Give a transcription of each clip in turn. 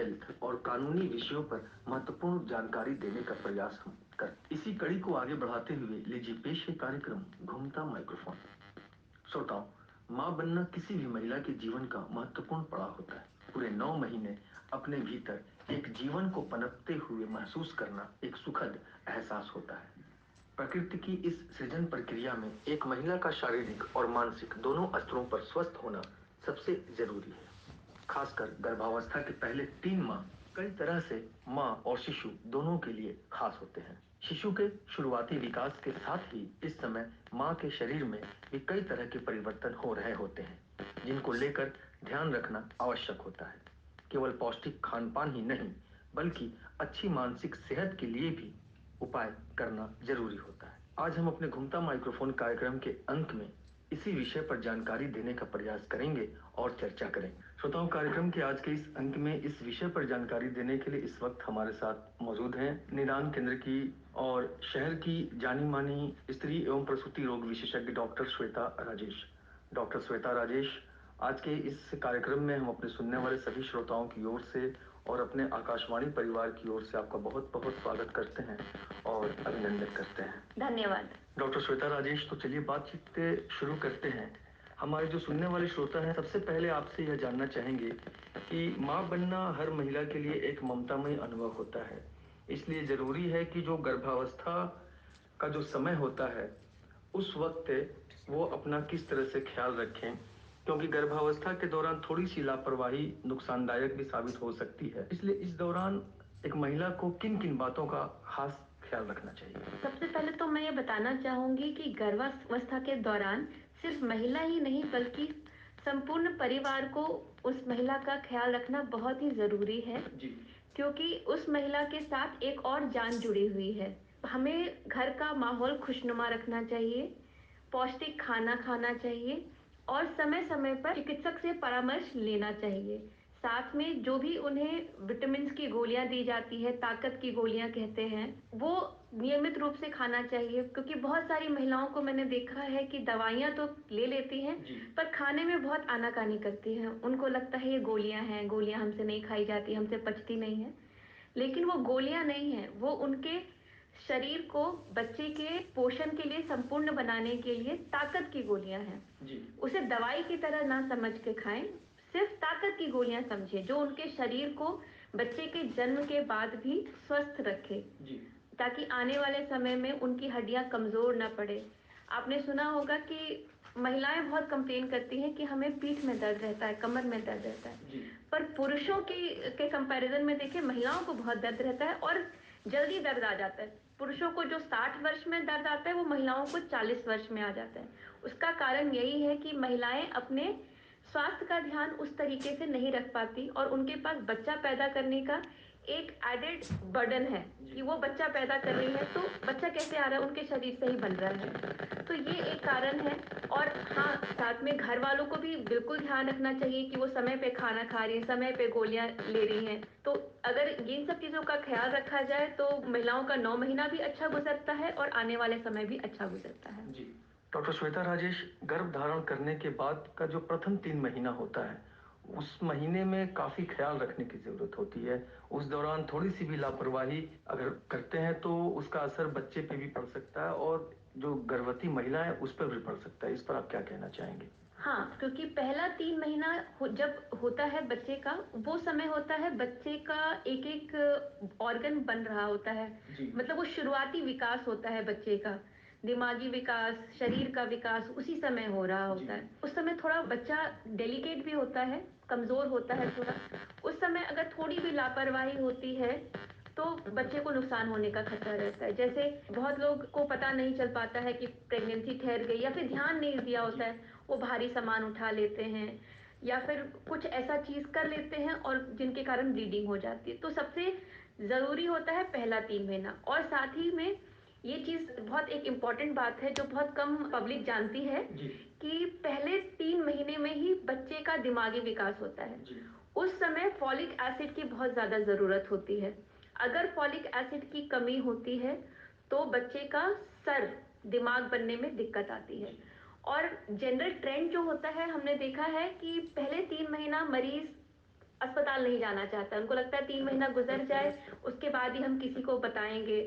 Health और कानूनी विषयों पर महत्वपूर्ण जानकारी देने का प्रयास हम कर इसी कड़ी को आगे बढ़ाते हुए लीजिए पेश है कार्यक्रम घूमता माइक्रोफोन। श्रोताओं, माँ बनना किसी भी महिला के जीवन का महत्वपूर्ण पड़ाव होता है। पूरे 9 महीने अपने भीतर एक जीवन को पनपते हुए महसूस करना एक सुखद एहसास होता है। प्रकृति की इस सृजन प्रक्रिया में एक महिला का शारीरिक और मानसिक दोनों स्तरों पर स्वस्थ होना सबसे जरूरी है। खासकर गर्भावस्था के पहले 3 माह कई तरह से माँ और शिशु दोनों के लिए खास होते हैं। शिशु के शुरुआती विकास के साथ ही इस समय माँ के शरीर में भी कई तरह के परिवर्तन हो रहे होते हैं, जिनको लेकर ध्यान रखना आवश्यक होता है। केवल पौष्टिक खान पान ही नहीं, बल्कि अच्छी मानसिक सेहत के लिए भी उपाय करना जरूरी होता है। आज हम अपने घूमता माइक्रोफोन कार्यक्रम के अंत में इसी विषय पर जानकारी देने का प्रयास करेंगे और चर्चा करेंगे। श्रोताओं, कार्यक्रम के आज के इस अंक में इस विषय पर जानकारी देने के लिए इस वक्त हमारे साथ मौजूद हैं निदान केंद्र की और शहर की जानी मानी स्त्री एवं प्रसूति रोग विशेषज्ञ डॉक्टर श्वेता राजेश। डॉक्टर श्वेता राजेश, आज के इस कार्यक्रम में हम अपने सुनने वाले सभी श्रोताओं की ओर से और अपने आकाशवाणी परिवार की ओर से आपका बहुत बहुत स्वागत करते हैं और अभिनंदन करते हैं। धन्यवाद। डॉक्टर श्वेता राजेश, तो चलिए बातचीत शुरू करते हैं। हमारे जो सुनने वाले श्रोता हैं, सबसे पहले आपसे यह जानना चाहेंगे कि माँ बनना हर महिला के लिए एक ममतामय अनुभव होता है, इसलिए जरूरी है कि जो गर्भावस्था का जो समय होता है उस वक्त वो अपना किस तरह से ख्याल रखें, क्योंकि गर्भावस्था के दौरान थोड़ी सी लापरवाही नुकसानदायक भी साबित हो सकती है। इसलिए इस दौरान एक महिला को किन किन बातों का खास ख्याल रखना चाहिए? सबसे पहले तो मैं ये बताना चाहूंगी कि गर्भावस्था के दौरान सिर्फ महिला ही नहीं बल्कि संपूर्ण परिवार को उस महिला का ख्याल रखना बहुत ही जरूरी है जी। क्योंकि उस महिला के साथ एक और जान जुड़ी हुई है। हमें घर का माहौल खुशनुमा रखना चाहिए, पौष्टिक खाना खाना चाहिए और समय समय पर चिकित्सक से परामर्श लेना चाहिए। साथ में जो भी उन्हें विटामिन की गोलियां दी जाती है, ताकत की गोलियां कहते हैं, वो नियमित रूप से खाना चाहिए क्योंकि बहुत सारी महिलाओं को मैंने देखा है कि दवाइयां तो ले लेती हैं पर खाने में बहुत आनाकानी करती हैं। उनको लगता है ये गोलियां हैं, गोलियां हमसे नहीं खाई जाती, हमसे पचती नहीं है, लेकिन वो गोलियां नहीं है, वो उनके शरीर को बच्चे के पोषण के लिए संपूर्ण बनाने के लिए ताकत की गोलियां हैं। उसे दवाई की तरह ना समझ के खाएं, सिर्फ ताकत की गोलियां समझे जो उनके शरीर को बच्चे के जन्म के बाद भी स्वस्थ रखे, ताकि आने वाले समय में उनकी हड्डियां कमजोर ना पड़े। आपने सुना होगा कि महिलाएं बहुत कंप्लेन करती हैं कि हमें पीठ में दर्द रहता है, कमर में दर्द रहता है, पर पुरुषों के कंपैरिजन में देखें महिलाओं को बहुत दर्द रहता है और जल्दी दर्द आ जाता है। पुरुषों को जो 60 वर्ष में दर्द आता है वो महिलाओं को 40 वर्ष में आ जाता है। उसका कारण यही है कि महिलाएं अपने स्वास्थ्य का ध्यान उस तरीके से नहीं रख पाती और उनके पास बच्चा पैदा करने का एक एडेड बर्डन है कि वो बच्चा पैदा कर रही है तो बच्चा कैसे आ रहा है, उनके शरीर से ही बन रहा है। तो ये एक कारण है। और हाँ, साथ में घर वालों को भी बिल्कुल ध्यान रखना चाहिए कि वो समय पे खाना खा रही हैं, समय पे गोलियां ले रही हैं। तो अगर इन सब चीजों का ख्याल रखा जाए तो महिलाओं का 9 महीना भी अच्छा गुजरता है और आने वाले समय भी अच्छा गुजरता है। जी। डॉक्टर श्वेता राजेश, गर्भ धारण करने के बाद का जो प्रथम 3 महीना होता है उस महीने में काफी ख्याल रखने की जरूरत होती है। उस दौरान थोड़ी सी भी लापरवाही अगर करते हैं तो उसका असर बच्चे पे भी पड़ सकता है और जो गर्भवती महिला है उस पर भी पड़ सकता है। इस पर आप क्या कहना चाहेंगे? हाँ, क्योंकि पहला 3 महीना जब होता है बच्चे का, वो समय होता है बच्चे का एक एक ऑर्गन बन रहा होता है। मतलब वो शुरुआती विकास होता है बच्चे का, दिमागी विकास, शरीर का विकास उसी समय हो रहा होता है। उस समय थोड़ा बच्चा डेलिकेट भी होता है, कमजोर होता है थोड़ा। उस समय अगर थोड़ी भी लापरवाही होती है तो बच्चे को नुकसान होने का खतरा रहता है। जैसे बहुत लोग को पता नहीं चल पाता है कि प्रेगनेंसी ठहर गई या फिर ध्यान नहीं दिया होता है, वो भारी सामान उठा लेते हैं या फिर कुछ ऐसा चीज कर लेते हैं और जिनके कारण ब्लीडिंग हो जाती है। तो सबसे जरूरी होता है पहला 3 महीना। और साथ ही में ये चीज बहुत एक इम्पॉर्टेंट बात है जो बहुत कम पब्लिक जानती है कि पहले 3 महीने में ही बच्चे का दिमागी विकास होता है। उस समय फॉलिक एसिड की बहुत ज्यादा जरूरत होती है। अगर फॉलिक एसिड की कमी होती है तो बच्चे का सर, दिमाग बनने में दिक्कत आती है। और जनरल ट्रेंड जो होता है, हमने देखा है कि पहले 3 महीना मरीज अस्पताल नहीं जाना चाहता। उनको लगता है 3 महीना गुज़र जाए, उसके बाद ही हम किसी को बताएँगे।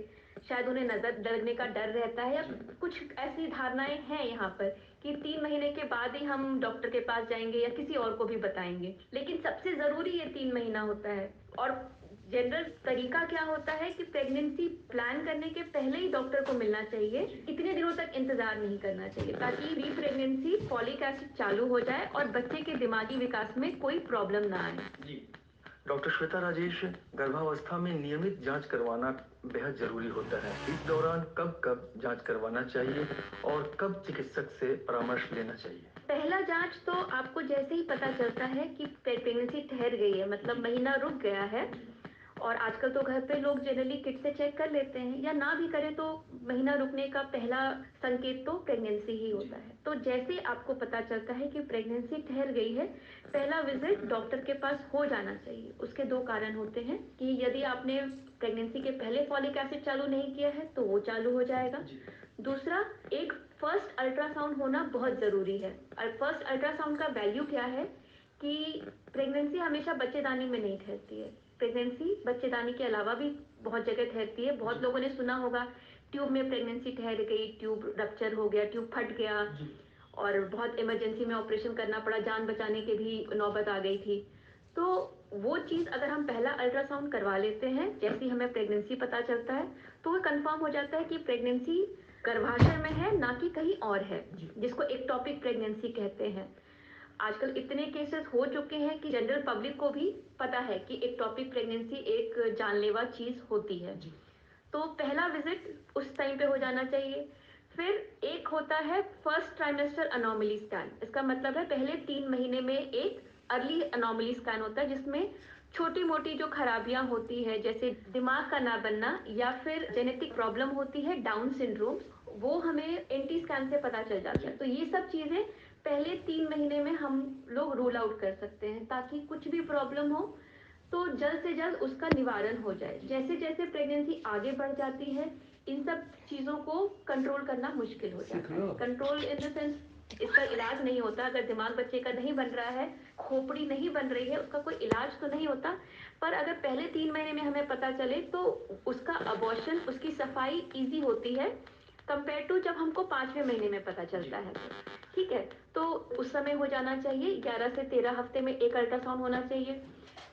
शायद उन्हें नज़र लगने का डर रहता है या कुछ ऐसी धारणाएँ हैं यहाँ पर कि 3 महीने के बाद ही हम डॉक्टर के पास जाएँगे या किसी और को भी बताएँगे। लेकिन सबसे ज़रूरी ये 3 महीना होता है और जनरल तरीका क्या होता है कि प्रेगनेंसी प्लान करने के पहले ही डॉक्टर को मिलना चाहिए। इतने दिनों तक इंतज़ार नहीं करना चाहिए ताकि प्री प्रेगनेंसी फॉलिक एसिड चालू हो जाए और बच्चे के दिमागी विकास में कोई प्रॉब्लम ना आए। जी। डॉक्टर श्वेता राजेश, गर्भावस्था में नियमित जांच करवाना बेहद जरूरी होता है। इस दौरान कब कब जांच करवाना चाहिए और कब चिकित्सक से परामर्श लेना चाहिए? पहला जांच तो आपको जैसे ही पता चलता है कि प्रेगनेंसी ठहर गई है, मतलब महीना रुक गया है, और आजकल तो घर पे लोग जनरली किट से चेक कर लेते हैं या ना भी करें तो महीना रुकने का पहला संकेत तो प्रेगनेंसी ही होता है। तो जैसे आपको पता चलता है कि प्रेगनेंसी ठहर गई है, पहला विजिट डॉक्टर के पास हो जाना चाहिए। उसके दो कारण होते हैं कि यदि आपने प्रेगनेंसी के पहले फॉलिक एसिड चालू नहीं किया है तो वो चालू हो जाएगा। दूसरा, एक फर्स्ट अल्ट्रासाउंड होना बहुत ज़रूरी है। और फर्स्ट अल्ट्रासाउंड का वैल्यू क्या है कि प्रेगनेंसी हमेशा बच्चेदानी में नहीं ठहरती है। प्रेगनेंसी बच्चेदानी के अलावा भी बहुत जगह ठहरती है। बहुत लोगों ने सुना होगा ट्यूब में प्रेगनेंसी ठहर गई, ट्यूब रप्चर हो गया, ट्यूब फट गया और बहुत इमरजेंसी में ऑपरेशन करना पड़ा, जान बचाने की भी नौबत आ गई थी। तो वो चीज़ अगर हम पहला अल्ट्रासाउंड करवा लेते हैं, जैसे ही हमें प्रेगनेंसी पता चलता है तो वो कंफर्म हो जाता है कि प्रेगनेंसी गर्भाशय में है, ना कि कहीं और है, जिसको एक्टोपिक प्रेगनेंसी कहते हैं। आजकल इतने केसेस हो चुके हैं कि जनरल पब्लिक को भी पता है कि एक्टोपिक प्रेगनेंसी एक जानलेवा चीज़ होती है। तो पहला विजिट उस टाइम पे हो जाना चाहिए। फिर एक होता है फर्स्ट ट्राइमेस्टर अनोमली स्कैन। इसका मतलब है पहले 3 महीने में एक अर्ली अनोमली स्कैन होता है, जिसमें छोटी मोटी जो खराबियां होती है, जैसे दिमाग का ना बनना या फिर जेनेटिक प्रॉब्लम होती है, डाउन सिंड्रोम, वो हमें एनटी स्कैन से पता चल जाता है। तो ये सब चीज़ें पहले 3 महीने में हम लोग रूल आउट कर सकते हैं ताकि कुछ भी प्रॉब्लम हो तो जल्द से जल्द उसका निवारण हो जाए। जैसे जैसे प्रेगनेंसी आगे बढ़ जाती है, इन सब चीज़ों को कंट्रोल करना मुश्किल हो जाता है। कंट्रोल इन द सेंस, इसका इलाज नहीं होता। अगर दिमाग बच्चे का नहीं बन रहा है, खोपड़ी नहीं बन रही है, उसका कोई इलाज तो नहीं होता। पर अगर पहले 3 महीने में हमें पता चले तो उसका अबॉर्शन, उसकी सफाई ईजी होती है कंपेयर टू जब हमको 5वें महीने में पता चलता है। ठीक है, तो उस समय हो जाना चाहिए। 11 से 13 हफ्ते में एक अल्ट्रासाउंड होना चाहिए।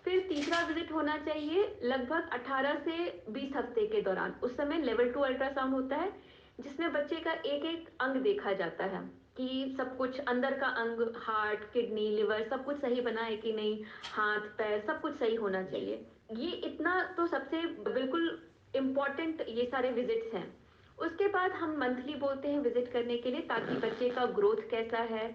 फिर तीसरा विजिट होना चाहिए लगभग 18 से 20 हफ्ते के दौरान। उस समय लेवल 2 अल्ट्रासाउंड होता है, जिसमें बच्चे का एक एक अंग देखा जाता है कि सब कुछ अंदर का अंग, हार्ट, किडनी, लिवर, सब कुछ सही बना है कि नहीं, हाथ पैर सब कुछ सही होना चाहिए। ये इतना तो सबसे बिल्कुल इम्पॉर्टेंट ये सारे विजिट्स हैं। उसके बाद हम मंथली बोलते हैं विजिट करने के लिए, ताकि बच्चे का ग्रोथ कैसा है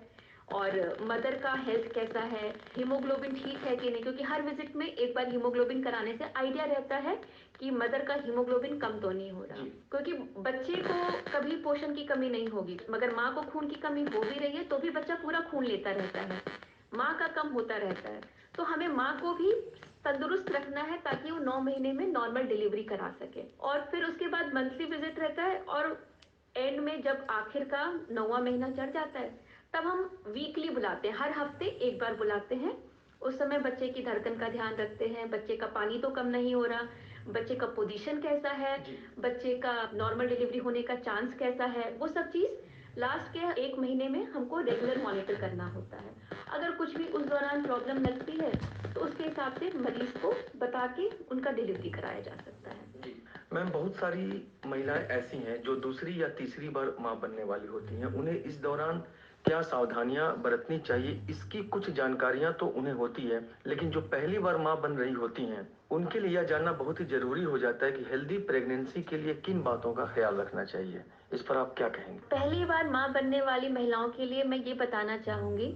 और मदर का हेल्थ कैसा है, हीमोग्लोबिन ठीक है कि नहीं, क्योंकि हर विजिट में एक बार हीमोग्लोबिन कराने से आइडिया रहता है कि मदर का हीमोग्लोबिन कम तो नहीं हो रहा। क्योंकि बच्चे को कभी पोषण की कमी नहीं होगी, मगर माँ को खून की कमी हो भी रही है तो भी बच्चा पूरा खून लेता रहता है, माँ का कम होता रहता है। तो हमें माँ को भी तंदुरुस्त रखना है ताकि वो 9 महीने में नॉर्मल डिलीवरी करा सके। और फिर उसके बाद मंथली विजिट रहता है और एंड में जब आखिर का 9वां महीना चढ़ जाता है तब हम वीकली बुलाते हैं, हर हफ्ते एक बार बुलाते हैं। उस समय बच्चे की धड़कन का ध्यान रखते हैं, बच्चे का पानी तो कम नहीं हो रहा, बच्चे का पोजीशन कैसा है, बच्चे का नॉर्मल डिलीवरी होने का चांस कैसा है, वो सब चीज़ लास्ट के 1 महीने में हमको रेगुलर मॉनिटर करना होता है। अगर कुछ भी उस दौरान प्रॉब्लम लगती है तो उसके हिसाब से मरीज को बता के उनका डिलीवरी कराया जा सकता है। जी मैम, बहुत सारी महिलाएं ऐसी हैं जो दूसरी या तीसरी बार मां बनने वाली होती हैं। उन्हें इस दौरान क्या सावधानियां बरतनी चाहिए, इसकी कुछ जानकारियां तो उन्हें होती है, लेकिन जो पहली बार मां बन रही होती हैं उनके लिए यह जानना बहुत ही जरूरी हो जाता है कि हेल्दी प्रेगनेंसी के लिए किन बातों का ख्याल रखना चाहिए। इस पर आप क्या कहेंगे? पहली बार माँ बनने वाली महिलाओं के लिए मैं ये बताना चाहूँगी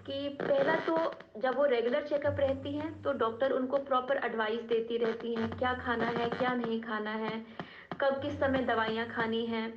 कि पहला तो जब वो रेगुलर चेकअप रहती हैं तो डॉक्टर उनको प्रॉपर एडवाइस देती रहती हैं, क्या खाना है क्या नहीं खाना है, कब किस समय दवाइयाँ खानी हैं,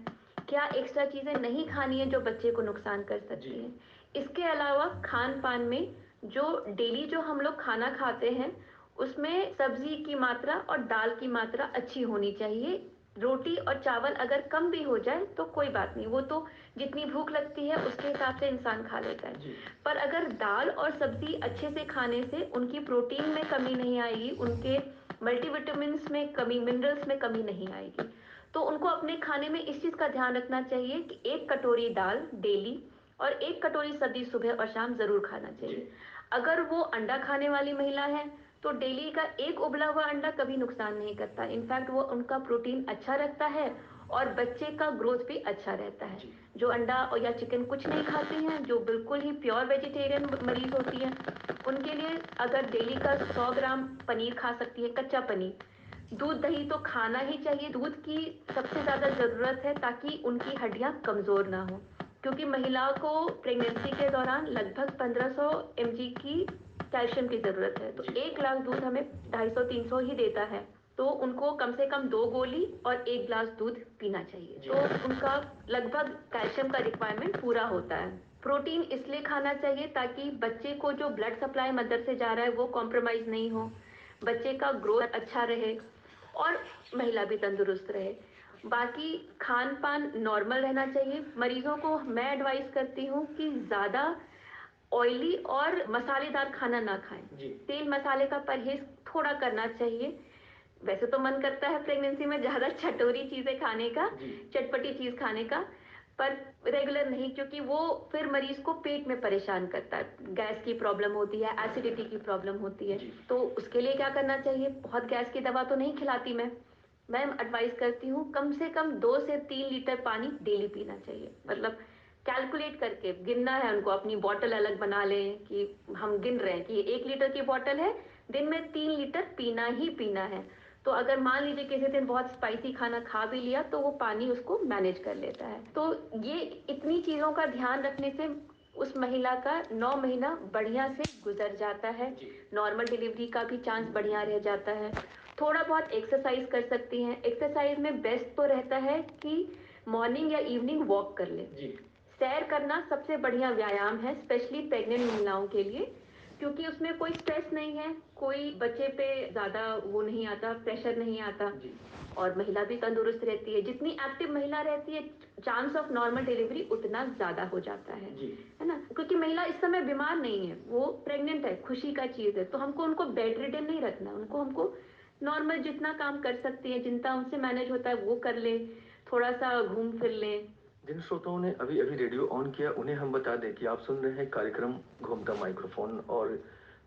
क्या एक्स्ट्रा चीज़ें नहीं खानी है जो बच्चे को नुकसान कर सकती हैं। इसके अलावा खान पान में जो डेली जो हम लोग खाना खाते हैं उसमें सब्जी की मात्रा और दाल की मात्रा अच्छी होनी चाहिए, रोटी और चावल अगर कम भी हो जाए तो कोई बात नहीं, वो तो जितनी भूख लगती है उसके हिसाब से इंसान खा लेता है। पर अगर दाल और सब्जी अच्छे से खाने से उनकी प्रोटीन में कमी नहीं आएगी, उनके मल्टीविटामिन्स में कमी, मिनरल्स में कमी नहीं आएगी। तो उनको अपने खाने में इस चीज़ का ध्यान रखना चाहिए कि 1 कटोरी दाल डेली और 1 कटोरी सब्जी सुबह और शाम ज़रूर खाना चाहिए। अगर वो अंडा खाने वाली महिला है तो डेली का 1 उबला हुआ अंडा कभी नुकसान नहीं करता। इनफैक्ट वो उनका प्रोटीन अच्छा रखता है और बच्चे का ग्रोथ भी अच्छा रहता है। जो अंडा और या चिकन कुछ नहीं खाती हैं, जो बिल्कुल ही प्योर वेजिटेरियन मरीज होती हैं, उनके लिए अगर डेली का 100 ग्राम पनीर खा सकती है, कच्चा पनीर। दूध दही तो खाना ही चाहिए, दूध की सबसे ज़्यादा ज़रूरत है ताकि उनकी हड्डियाँ कमज़ोर ना हो, क्योंकि महिलाओं को प्रेगनेंसी के दौरान लगभग 1500 mg की कैल्शियम की ज़रूरत है। तो 1 ग्लास दूध हमें 250-300 ही देता है, तो उनको कम से कम 2 गोली और 1 ग्लास दूध पीना चाहिए, तो उनका लगभग कैल्शियम का रिक्वायरमेंट पूरा होता है। प्रोटीन इसलिए खाना चाहिए ताकि बच्चे को जो ब्लड सप्लाई मदर से जा रहा है वो कॉम्प्रोमाइज़ नहीं हो, बच्चे का ग्रोथ अच्छा रहे और महिला भी तंदुरुस्त रहे। बाकी खान पान नॉर्मल रहना चाहिए। मरीजों को मैं एडवाइस करती हूँ कि ज़्यादा ऑयली और मसालेदार खाना ना खाएं। तेल मसाले का परहेज थोड़ा करना चाहिए। वैसे तो मन करता है प्रेगनेंसी में ज़्यादा चटोरी चीज़ें खाने का, चटपटी चीज़ खाने का, पर रेगुलर नहीं, क्योंकि वो फिर मरीज को पेट में परेशान करता है। गैस की प्रॉब्लम होती है, एसिडिटी की प्रॉब्लम होती है, तो उसके लिए क्या करना चाहिए? बहुत गैस की दवा तो नहीं खिलाती मैं एडवाइस करती हूँ कम से कम 2 से 3 लीटर पानी डेली पीना चाहिए। मतलब कैलकुलेट करके गिनना है उनको, अपनी बॉटल अलग बना लें कि हम गिन रहे हैं कि 1 लीटर की बॉटल है, दिन में 3 लीटर पीना ही पीना है। तो अगर मान लीजिए किसी दिन बहुत स्पाइसी खाना खा भी लिया तो वो पानी उसको मैनेज कर लेता है। तो ये इतनी चीज़ों का ध्यान रखने से उस महिला का 9 महीना बढ़िया से गुजर जाता है, नॉर्मल डिलीवरी का भी चांस बढ़िया रह जाता है। थोड़ा बहुत एक्सरसाइज कर सकती हैं। एक्सरसाइज में बेस्ट तो रहता है कि मॉर्निंग या इवनिंग वॉक कर लें। सैर करना सबसे बढ़िया व्यायाम है, स्पेशली प्रेग्नेंट महिलाओं के लिए, क्योंकि उसमें कोई स्ट्रेस नहीं है, कोई बच्चे पे ज़्यादा वो नहीं आता, प्रेशर नहीं आता और महिला भी तंदुरुस्त रहती है। जितनी एक्टिव महिला रहती है, चांस ऑफ नॉर्मल डिलीवरी उतना ज़्यादा हो जाता है ना? क्योंकि महिला इस समय बीमार नहीं है, वो प्रेग्नेंट है, खुशी का चीज़ है, तो हमको उनको बेड रिडन नहीं रखना, उनको हमको नॉर्मल जितना काम कर सकती है, जितना उनसे मैनेज होता है वो कर ले, थोड़ा सा घूम फिर लें। जिन श्रोताओं ने अभी अभी रेडियो ऑन किया उन्हें हम बता दें कि आप सुन रहे हैं कार्यक्रम घूमता माइक्रोफोन, और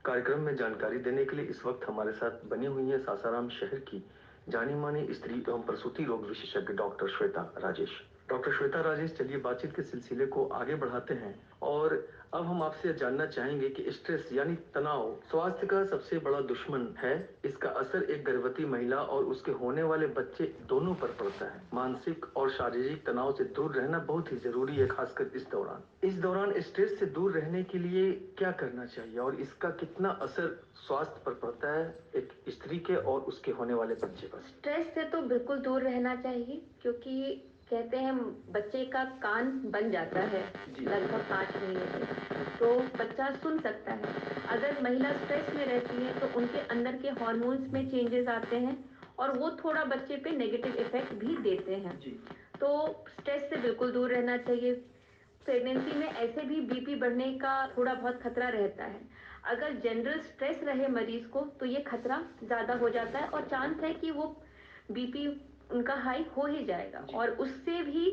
कार्यक्रम में जानकारी देने के लिए इस वक्त हमारे साथ बनी हुई है सासाराम शहर की जानी मानी स्त्री एवं प्रसूति रोग विशेषज्ञ डॉक्टर श्वेता राजेश। डॉक्टर श्वेता राजेश, चलिए बातचीत के सिलसिले को आगे बढ़ाते हैं और अब हम आपसे जानना चाहेंगे कि स्ट्रेस यानी तनाव स्वास्थ्य का सबसे बड़ा दुश्मन है। इसका असर एक गर्भवती महिला और उसके होने वाले बच्चे दोनों पर पड़ता है। मानसिक और शारीरिक तनाव से दूर रहना बहुत ही जरूरी है, खासकर इस दौरान स्ट्रेस से दूर रहने के लिए क्या करना चाहिए और इसका कितना असर स्वास्थ्य पर पड़ता है एक स्त्री के और उसके होने वाले बच्चे पर? स्ट्रेस से तो बिल्कुल दूर रहना चाहिए, क्योंकि कहते हैं बच्चे का कान बन जाता है लगभग 5 महीने से, तो बच्चा सुन सकता है। अगर महिला स्ट्रेस में रहती है तो उनके अंदर के हार्मोन्स में चेंजेस आते हैं और वो थोड़ा बच्चे पे नेगेटिव इफेक्ट भी देते हैं। तो स्ट्रेस से बिल्कुल दूर रहना चाहिए। प्रेगनेंसी में ऐसे भी बीपी बढ़ने का थोड़ा बहुत खतरा रहता है। अगर जनरल स्ट्रेस रहे मरीज को तो ये खतरा ज़्यादा हो जाता है और चांस है कि वो बीपी उनका हाई हो ही जाएगा और उससे भी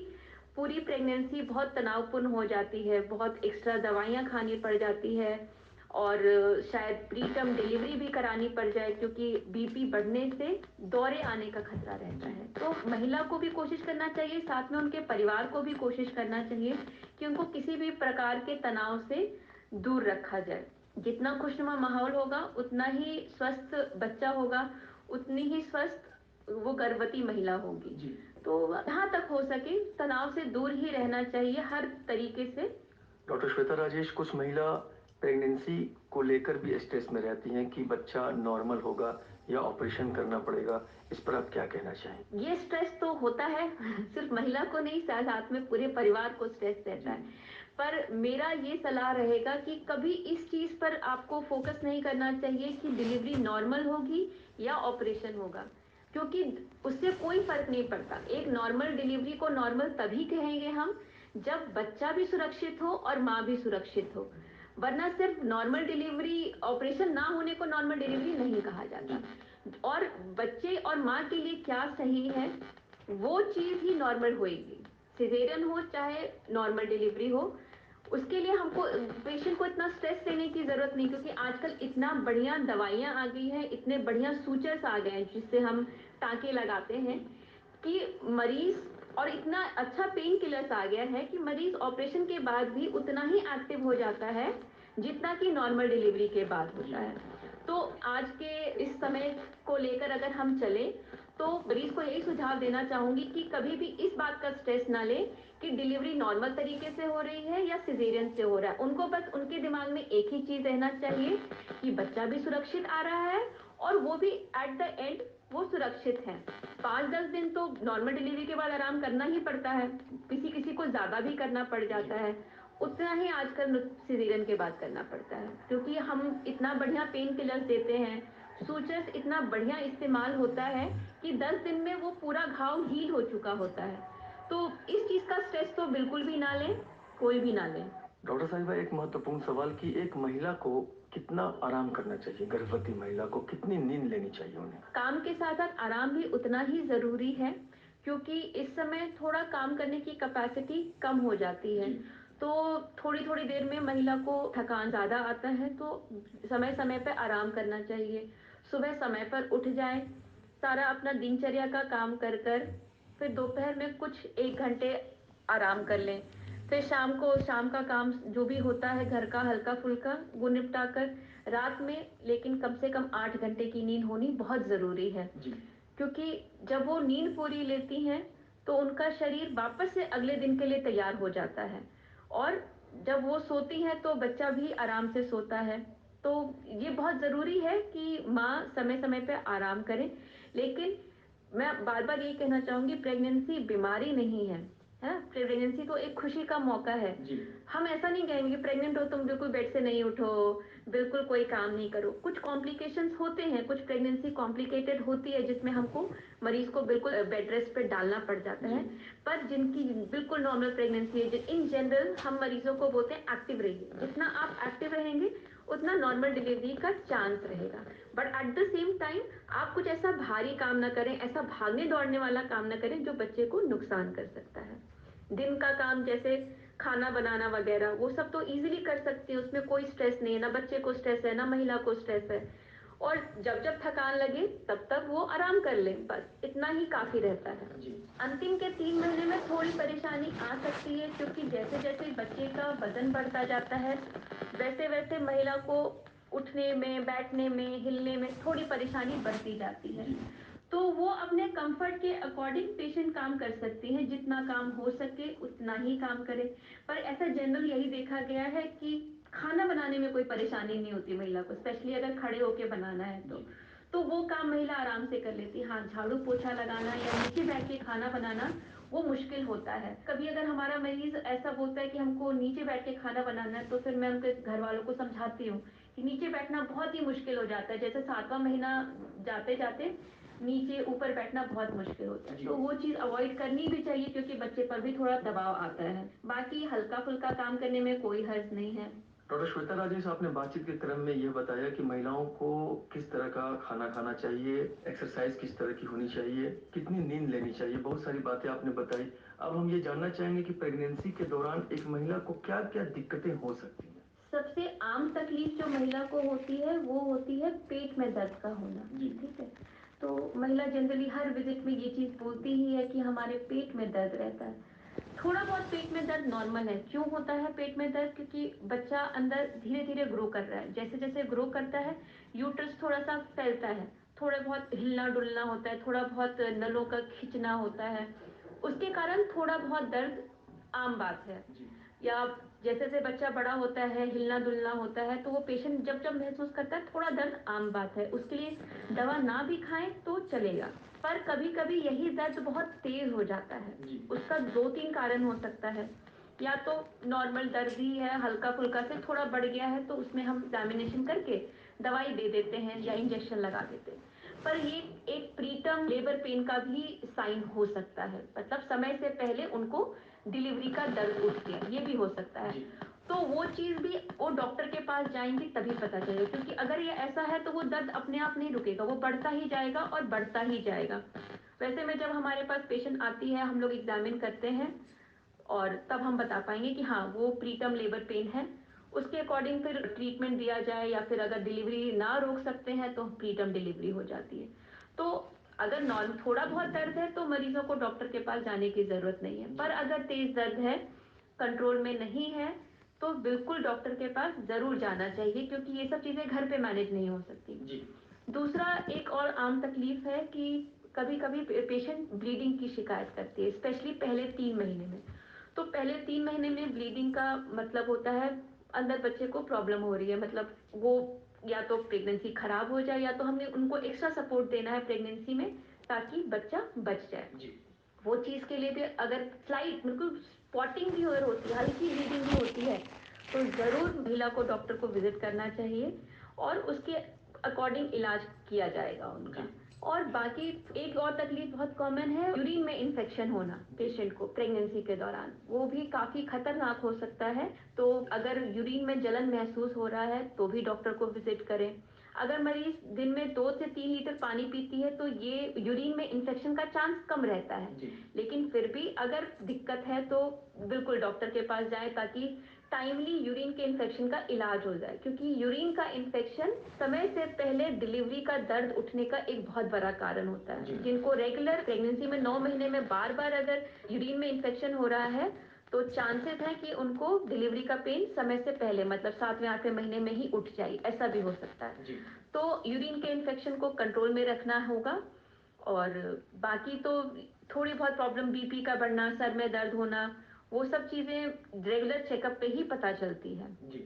पूरी प्रेगनेंसी बहुत तनावपूर्ण हो जाती है, बहुत एक्स्ट्रा दवाइयाँ खानी पड़ जाती है और शायद प्री टर्म डिलीवरी भी करानी पड़ जाए, क्योंकि बीपी बढ़ने से दौरे आने का खतरा रहता है। तो महिला को भी कोशिश करना चाहिए, साथ में उनके परिवार को भी कोशिश करना चाहिए कि उनको किसी भी प्रकार के तनाव से दूर रखा जाए। जितना खुशनुमा माहौल होगा उतना ही स्वस्थ बच्चा होगा, उतनी ही स्वस्थ वो गर्भवती महिला होगी। तो जहाँ तक हो सके तनाव से दूर ही रहना चाहिए हर तरीके से। डॉक्टर श्वेता राजेश, कुछ महिला प्रेगनेंसी को लेकर भी स्ट्रेस में रहती हैं कि बच्चा नॉर्मल होगा या ऑपरेशन करना पड़ेगा, इस पर आप क्या कहना चाहें? ये स्ट्रेस तो होता है सिर्फ महिला को नहीं, साथ में पूरे परिवार को स्ट्रेस रहता है। पर मेरा ये सलाह रहेगा कि कभी इस चीज पर आपको फोकस नहीं करना चाहिए कि डिलीवरी नॉर्मल होगी या ऑपरेशन होगा। क्योंकि उससे कोई फर्क नहीं पड़ता। एक नॉर्मल डिलीवरी को नॉर्मल तभी कहेंगे हम जब बच्चा भी सुरक्षित हो और माँ भी सुरक्षित हो, वरना सिर्फ नॉर्मल डिलीवरी, ऑपरेशन ना होने को नॉर्मल डिलीवरी नहीं कहा जाता। और बच्चे और माँ के लिए क्या सही है वो चीज ही नॉर्मल होएगी, सिजेरियन हो चाहे नॉर्मल डिलीवरी हो। उसके लिए हमको पेशेंट को इतना स्ट्रेस लेने की जरूरत नहीं, क्योंकि आजकल इतना बढ़िया दवाइयाँ आ गई हैं, इतने बढ़िया सूचर्स आ गए हैं जिससे हम टाँके लगाते हैं कि मरीज, और इतना अच्छा पेन किलर्स आ गया है कि मरीज ऑपरेशन के बाद भी उतना ही एक्टिव हो जाता है जितना कि नॉर्मल डिलीवरी के बाद होता है। तो आज के इस समय को लेकर अगर हम चले तो मरीज को यही सुझाव देना चाहूंगी कि कभी भी इस बात का स्ट्रेस ना ले कि डिलीवरी नॉर्मल तरीके से हो रही है या सिजेरियन से हो रहा है। उनको बस उनके दिमाग में एक ही चीज रहना चाहिए कि बच्चा भी सुरक्षित आ रहा है और वो भी एट द एंड वो सुरक्षित है। 5-10 दिन तो नॉर्मल डिलीवरी के बाद आराम करना ही पड़ता है, किसी किसी को ज्यादा भी करना पड़ जाता है, उतना ही आजकल सिजेरियन के बाद करना पड़ता है, क्योंकि हम इतना बढ़िया पेन किलर्स देते हैं, सूचर्स इतना बढ़िया इस्तेमाल होता है कि 10 दिन में वो पूरा घाव हील हो चुका होता है। तो इस चीज का स्ट्रेस तो बिल्कुल भी ना लें, कोई भी ना लें। डॉक्टर साहिबा, एक महत्वपूर्ण सवाल कि एक महिला को कितना आराम करना चाहिए, गर्भवती महिला को कितनी नींद लेनी चाहिए उन्हें? काम के साथ साथ आराम भी उतना ही जरूरी है, क्योंकि इस समय थोड़ा काम करने की कैपेसिटी कम हो जाती है। तो थोड़ी थोड़ी देर में महिला को थकान ज्यादा आता है, तो समय समय पर आराम करना चाहिए। सुबह समय पर उठ जाए, सारा अपना दिनचर्या का काम कर कर फिर दोपहर में कुछ 1 घंटे आराम कर लें। फिर शाम को शाम का काम जो भी होता है घर का हल्का फुल्का वो निपटा कर रात में, लेकिन कम से कम 8 घंटे की नींद होनी बहुत जरूरी है। क्योंकि जब वो नींद पूरी लेती हैं तो उनका शरीर वापस से अगले दिन के लिए तैयार हो जाता है, और जब वो सोती हैं तो बच्चा भी आराम से सोता है। तो ये बहुत जरूरी है कि माँ समय समय पे आराम करे। लेकिन मैं बार बार ये कहना चाहूंगी, प्रेगनेंसी बीमारी नहीं है, है ना? प्रेगनेंसी तो एक खुशी का मौका है। हम ऐसा नहीं कहेंगे कि प्रेग्नेंट हो तुम बिल्कुल बेड से नहीं उठो, बिल्कुल कोई काम नहीं करो। कुछ कॉम्प्लिकेशंस होते हैं, कुछ प्रेगनेंसी कॉम्प्लिकेटेड होती है जिसमें हमको मरीज को बिल्कुल बेड रेस्ट पे डालना पड़ जाता है। पर जिनकी बिल्कुल नॉर्मल प्रेगनेंसी है, इन जनरल हम मरीजों को बोलते हैं एक्टिव रहिए। जितना आप एक्टिव रहेंगे उतना नॉर्मल डिलीवरी का चांस रहेगा। But at the same time आप कुछ ऐसा भारी काम ना करें, ऐसा भागने दौड़ने वाला काम ना करें जो बच्चे को नुकसान कर सकता है। दिन का काम जैसे खाना बनाना वगैरह वो सब तो इजीली कर सकते हैं, उसमें कोई स्ट्रेस नहीं है, ना बच्चे को स्ट्रेस है ना महिला को स्ट्रेस है। और जब जब थकान लगे तब तक वो आराम कर लें, बस इतना ही काफी रहता है। अंतिम के 3 महीने में थोड़ी परेशानी आ सकती है, क्योंकि जैसे जैसे बच्चे का वजन बढ़ता जाता है वैसे वैसे महिला को उठने में, बैठने में, हिलने में थोड़ी परेशानी बढ़ती जाती है। तो वो अपने कंफर्ट के अकॉर्डिंग पेशेंट काम कर सकती है, जितना काम हो सके उतना ही काम करे। पर ऐसा जनरल यही देखा गया है कि खाना बनाने में कोई परेशानी नहीं होती महिला को, स्पेशली अगर खड़े होके बनाना है तो वो काम महिला आराम से कर लेती है। हाँ, झाड़ू पोछा लगाना या नीचे बैठ के खाना बनाना वो मुश्किल होता है। कभी अगर हमारा मरीज ऐसा बोलता है कि हमको नीचे बैठ के खाना बनाना है, तो फिर मैं उनके घर वालों को समझाती हूँ कि नीचे बैठना बहुत ही मुश्किल हो जाता है। जैसे 7वां महीना जाते जाते नीचे ऊपर बैठना बहुत मुश्किल होता है, तो वो चीज अवॉइड करनी भी चाहिए, क्योंकि बच्चे पर भी थोड़ा दबाव आता है। बाकी हल्का फुल्का काम करने में कोई हर्ज नहीं है। डॉक्टर श्वेता राजेश, आपने बातचीत के क्रम में यह बताया कि महिलाओं को किस तरह का खाना खाना चाहिए, एक्सरसाइज किस तरह की होनी चाहिए, कितनी नींद लेनी चाहिए, बहुत सारी बातें आपने बताई। अब हम ये जानना चाहेंगे कि प्रेगनेंसी के दौरान एक महिला को क्या क्या दिक्कतें हो सकती हैं? सबसे आम तकलीफ जो महिला को होती है वो होती है पेट में दर्द का होना। ठीक है, तो महिला जनरली हर विजिट में ये चीज बोलती ही है कि हमारे पेट में दर्द रहता है। थोड़ा बहुत पेट में दर्द नॉर्मल है। क्यों होता है पेट में दर्द? क्योंकि बच्चा अंदर धीरे धीरे ग्रो कर रहा है, जैसे जैसे ग्रो करता है यूट्रस थोड़ा सा फैलता है, थोड़ा बहुत हिलना डुलना होता है, थोड़ा बहुत नलों का खींचना होता है, उसके कारण थोड़ा बहुत दर्द आम बात है। या जैसे जैसे बच्चा बड़ा होता है, हिलना डुलना होता है, तो वो पेशेंट जब जब महसूस करता है थोड़ा दर्द आम बात है, उसके लिए दवा ना भी खाएं तो चलेगा। पर कभी कभी यही दर्द बहुत तेज हो जाता है। उसका 2-3 कारण हो सकता है। या तो नॉर्मल दर्द ही है, हल्का फुल्का से थोड़ा बढ़ गया है तो उसमें हम एग्जामिनेशन करके दवाई दे देते हैं या इंजेक्शन लगा देते हैं। पर ये एक प्रीटर्म प्रीटर्म लेबर पेन का भी साइन हो सकता है, मतलब समय से पहले उनको डिलीवरी का दर्द उठ गया, ये भी हो सकता है। तो वो चीज भी वो डॉक्टर के पास जाएंगे तभी पता चलेगा, क्योंकि अगर ये ऐसा है तो वो दर्द अपने आप नहीं रुकेगा, वो बढ़ता ही जाएगा और बढ़ता ही जाएगा। वैसे में जब हमारे पास पेशेंट आती है, हम लोग एग्जामिन करते हैं और तब हम बता पाएंगे कि हाँ वो प्रीटर्म लेबर पेन है। उसके अकॉर्डिंग फिर ट्रीटमेंट दिया जाए, या फिर अगर डिलीवरी ना रोक सकते हैं तो प्रीटर्म डिलीवरी हो जाती है। तो अगर नॉर्मल थोड़ा बहुत दर्द है तो मरीजों को डॉक्टर के पास जाने की जरूरत नहीं है, पर अगर तेज दर्द है, कंट्रोल में नहीं है, तो बिल्कुल डॉक्टर के पास जरूर जाना चाहिए, क्योंकि ये सब चीजें घर पे मैनेज नहीं हो सकती जी। दूसरा एक और आम तकलीफ है कि कभी कभी पेशेंट ब्लीडिंग की शिकायत करती है, स्पेशली पहले 3 महीने में। तो पहले 3 महीने में ब्लीडिंग का मतलब होता है अंदर बच्चे को प्रॉब्लम हो रही है, मतलब वो या तो प्रेगनेंसी खराब हो जाए, या तो हमने उनको एक्स्ट्रा सपोर्ट देना है प्रेगनेंसी में ताकि बच्चा बच जाए जी। वो चीज के लिए भी अगर स्लाइड बिल्कुल स्पॉटिंग भी अगर होती है, हल्की ब्लीडिंग भी होती है, तो जरूर महिला को डॉक्टर को विजिट करना चाहिए और उसके अकॉर्डिंग इलाज किया जाएगा उनका। और बाकी एक और तकलीफ बहुत कॉमन है, यूरिन में इन्फेक्शन होना पेशेंट को प्रेगनेंसी के दौरान, वो भी काफी खतरनाक हो सकता है। तो अगर यूरिन में जलन महसूस हो रहा है तो भी डॉक्टर को विजिट करें। अगर मरीज दिन में 2 से 3 लीटर पानी पीती है तो ये यूरिन में इन्फेक्शन का चांस कम रहता है, लेकिन फिर भी अगर दिक्कत है तो बिल्कुल डॉक्टर के पास जाए ताकि टाइमली यूरिन के इन्फेक्शन का इलाज हो जाए, क्योंकि यूरिन का इन्फेक्शन समय से पहले डिलीवरी का दर्द उठने का एक बहुत बड़ा कारण होता है। जिनको रेगुलर प्रेगनेंसी में 9 महीने में बार बार अगर यूरिन में इन्फेक्शन हो रहा है तो चांसेस है कि उनको डिलीवरी का पेन समय से पहले मतलब 7वें-8वें महीने में ही उठ जाए, ऐसा भी हो सकता है जी। तो यूरिन के इन्फेक्शन को कंट्रोल में रखना होगा। और बाकी तो थोड़ी बहुत प्रॉब्लम, बीपी का बढ़ना, सर में दर्द होना, वो सब चीजें रेगुलर चेकअप पे ही पता चलती है जी।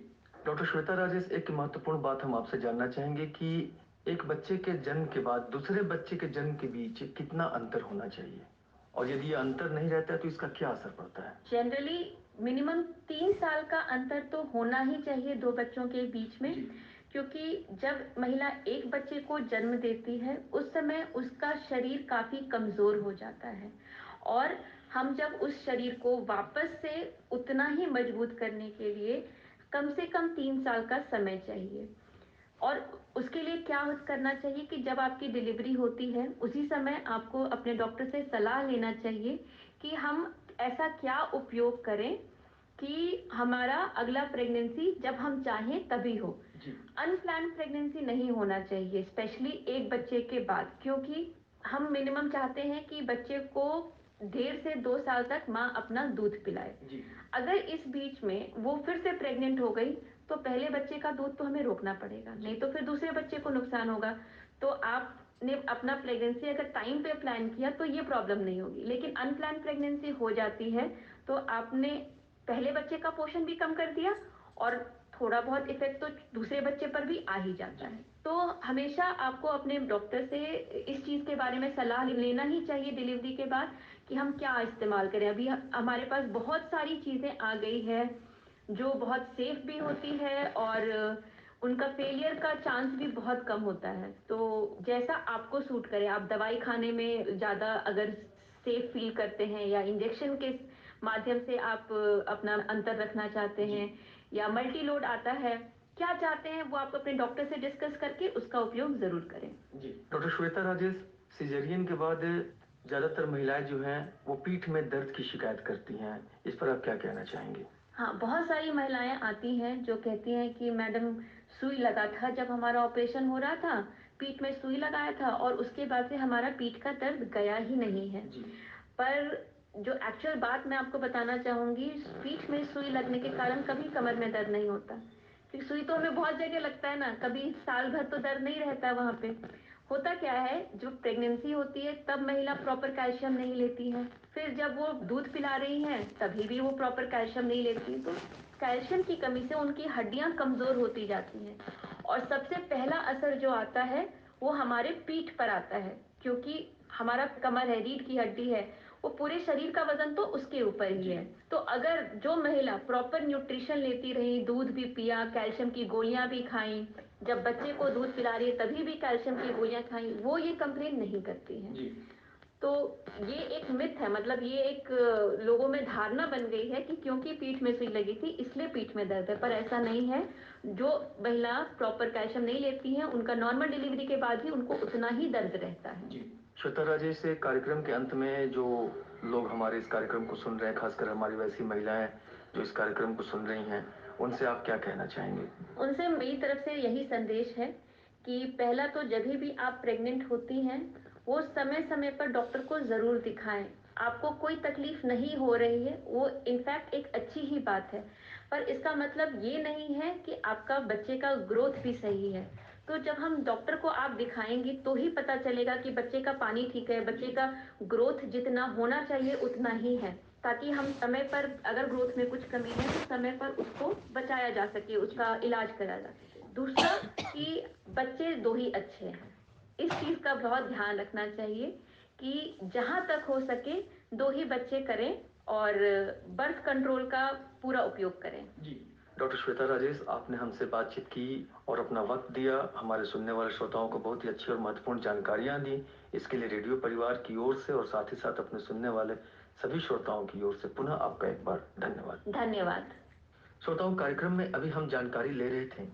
डॉक्टर श्वेता राजेश, एक महत्वपूर्ण बात हम आपसे जानना चाहेंगे कि एक बच्चे के जन्म के बाद दूसरे बच्चे के जन्म के बीच कितना अंतर होना चाहिए, और यदि ये अंतर नहीं रहता है तो इसका क्या असर पड़ता है? जनरली मिनिमम 3 साल का अंतर तो होना ही चाहिए दो बच्चों के बीच में, क्योंकि जब महिला एक बच्चे को जन्म देती है उस समय उसका शरीर काफी कमजोर हो जाता है, और हम जब उस शरीर को वापस से उतना ही मजबूत करने के लिए कम से कम 3 साल का समय चाहिए। और उसके लिए क्या करना चाहिए कि जब आपकी डिलीवरी होती है उसी समय आपको अपने डॉक्टर से सलाह लेना चाहिए कि हम ऐसा क्या उपयोग करें कि हमारा अगला प्रेगनेंसी जब हम चाहें तभी हो। अनप्लान्ड प्रेगनेंसी नहीं होना चाहिए, स्पेशली एक बच्चे के बाद, क्योंकि हम मिनिमम चाहते हैं कि बच्चे को 1.5 से 2 साल तक माँ अपना दूध पिलाए। अगर इस बीच में वो फिर से प्रेग्नेंट हो गई तो पहले बच्चे का दूध तो हमें रोकना पड़ेगा, नहीं तो फिर दूसरे बच्चे को नुकसान होगा। तो आपने अपना प्रेगनेंसी अगर टाइम पे प्लान किया तो ये प्रॉब्लम नहीं होगी, लेकिन अनप्लान प्रेगनेंसी हो जाती है तो आपने पहले बच्चे का पोषण भी कम कर दिया और थोड़ा बहुत इफेक्ट तो दूसरे बच्चे पर भी आ ही जाता है। तो हमेशा आपको अपने डॉक्टर से इस चीज के बारे में सलाह लेना ही चाहिए डिलीवरी के बाद कि हम क्या इस्तेमाल करें। अभी हमारे पास बहुत सारी चीजें आ गई है जो बहुत सेफ भी होती है और उनका फेलियर का चांस भी बहुत कम होता है। तो जैसा आपको सूट करे, आप दवाई खाने में ज़्यादा अगर सेफ फील करते हैं या इंजेक्शन के माध्यम से आप अपना अंतर रखना चाहते हैं या मल्टी लोड आता है, क्या चाहते हैं वो आप अपने डॉक्टर से डिस्कस करके उसका उपयोग जरूर करें जी। डॉक्टर श्वेता राजेश, सिजेरियन के बाद ज्यादातर महिलाएं जो हैं वो पीठ में दर्द की शिकायत करती हैं, इस पर आप क्या कहना चाहेंगे? हाँ, बहुत सारी महिलाएं आती हैं जो कहती हैं कि मैडम सुई लगा था जब हमारा ऑपरेशन हो रहा था, पीठ में सुई लगाया था और उसके बाद से हमारा पीठ का दर्द गया ही नहीं है। पर जो एक्चुअल बात मैं आपको बताना चाहूंगी, पीठ में सुई लगने के कारण कभी कमर में दर्द नहीं होता, क्योंकि सुई तो हमें बहुत जगह लगता है ना, कभी साल भर तो दर्द नहीं रहता वहां पे। होता क्या है, जो प्रेगनेंसी होती है तब महिला प्रॉपर कैल्शियम नहीं लेती है, फिर जब वो दूध पिला रही हैं तभी भी वो प्रॉपर कैल्शियम नहीं लेती, तो कैल्शियम की कमी से उनकी हड्डियां कमजोर होती जाती हैं और सबसे पहला असर जो आता है वो हमारे पीठ पर आता है, क्योंकि हमारा कमर है, रीढ़ की हड्डी है, वो पूरे शरीर का वजन तो उसके ऊपर ही है। तो अगर जो महिला प्रॉपर न्यूट्रिशन लेती रही, दूध भी पिया, कैल्शियम की गोलियां भी खाई, जब बच्चे को दूध पिला रही है तभी भी कैल्शियम की गोलियां खाई, वो ये कंप्लेन नहीं करती हैं। जी। तो ये एक मिथ है, मतलब ये एक लोगों में धारणा बन गई है कि क्योंकि पीठ में सुई लगी थी इसलिए पीठ में दर्द है, पर ऐसा नहीं है। जो महिला प्रॉपर कैल्शियम नहीं लेती हैं उनका नॉर्मल डिलीवरी के बाद भी उनको उतना ही दर्द रहता है। जी। श्वेता राजेश, से कार्यक्रम के अंत में जो लोग हमारे इस कार्यक्रम को सुन रहे हैं, खासकर हमारी वैसी महिलाएं जो इस कार्यक्रम को सुन रही हैं, उनसे आप क्या कहना चाहेंगे? उनसे मेरी तरफ से यही संदेश है कि पहला तो जब भी आप प्रेग्नेंट होती हैं वो समय समय पर डॉक्टर को ज़रूर दिखाएं। आपको कोई तकलीफ नहीं हो रही है वो इनफैक्ट एक अच्छी ही बात है, पर इसका मतलब ये नहीं है कि आपका बच्चे का ग्रोथ भी सही है। तो जब हम डॉक्टर को आप दिखाएंगी तो ही पता चलेगा कि बच्चे का पानी ठीक है, बच्चे का ग्रोथ जितना होना चाहिए उतना ही है, ताकि हम समय पर अगर ग्रोथ में कुछ कमी है तो समय पर उसको बचाया जा सके, उसका इलाज करा जा सके। दूसरा कि बच्चे दो ही अच्छे हैं, इस चीज का बहुत ध्यान रखना चाहिए कि जहां तक हो सके दो ही बच्चे करें और बर्थ कंट्रोल का पूरा उपयोग करें। जी। डॉक्टर श्वेता राजेश, आपने हमसे बातचीत की और अपना वक्त दिया, हमारे सुनने वाले श्रोताओं को बहुत ही अच्छी और महत्वपूर्ण जानकारियां दी। इसके लिए रेडियो परिवार की ओर से और साथ ही साथ अपने सुनने वाले सभी श्रोताओं की ओर से पुनः आपका एक बार धन्यवाद। धन्यवाद। श्रोताओं, कार्यक्रम में अभी हम जानकारी ले रहे थे